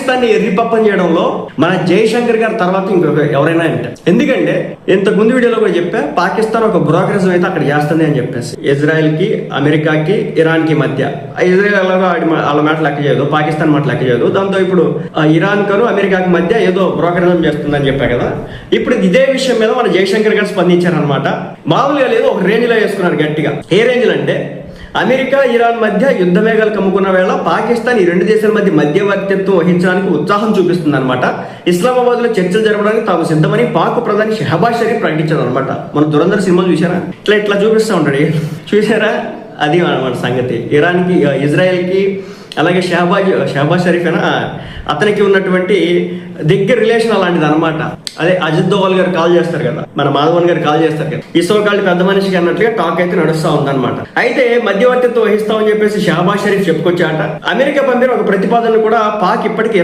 పాకిస్తాన్ ని ఎర్రిపప్పం చేయడంలో మన జయశంకర్ గారి తర్వాత ఇంకొక ఎవరైనా అంటే, ఎందుకంటే ఇంతకు ముందు వీడియోలో కూడా చెప్పా, పాకిస్తాన్ ఒక బ్రోకరిజం అయితే అక్కడ చేస్తుంది అని చెప్పేసి, ఇజ్రాయెల్ కి, అమెరికాకి, ఇరాన్ కి మధ్య. ఇజ్రాయెల్ వాళ్ళ మాట లెక్క చేయదు, పాకిస్తాన్ మాట లెక్క చేయదు. దాంతో ఇప్పుడు ఇరాన్ కను అమెరికాకి మధ్య ఏదో బ్రోకరిజం చేస్తుందని చెప్పా కదా. ఇప్పుడు ఇదే విషయం మీద మన జయశంకర్ గారు స్పందించారనమాట. మామూలుగా లేదు, ఒక రేంజ్ లో వేసుకున్నారు గట్టిగా. ఏ రేంజ్ అంటే, అమెరికా ఇరాన్ మధ్య యుద్ధ మేఘాలు కమ్ముకున్న వేళ పాకిస్తాన్ ఈ రెండు దేశాల మధ్య మధ్యవర్తిత్వం వహించడానికి ఉత్సాహం చూపిస్తుంది అనమాట. ఇస్లామాబాద్ లో చర్చలు జరపడానికి తాము సిద్ధమని పాక్ ప్రధాని షహబాజ్ షరీఫ్ ప్రకటించారు అనమాట. మన దురంధర్ సినిమాలు చూసారా, ఇట్లా చూపిస్తూ ఉంటాడు, చూసారా? అది మన సంగతి. ఇరాన్ కి, ఇజ్రాయెల్ కి, అలాగే షహబాజ్ షరీఫ్ అతనికి ఉన్నటువంటి దగ్గర రిలేషన్ అలాంటిది అనమాట. అదే అజిత్ దోవల్ గారు కాల్ చేస్తారు కదా, మన మాధవన్ గారు కాల్ చేస్తారు కదా, ఇసోకాళ్ళు పెద్ద మనిషికి అన్నట్లుగా టాక్ అయితే నడుస్తా ఉందన్నమాట. అయితే మధ్యవర్తిత్వం వహిస్తామని చెప్పేసి షహబాజ్ షరీఫ్ చెప్పుకొచ్చాట. అమెరికా పంపిన ఒక ప్రతిపాదన కూడా పాక్ ఇప్పటికీ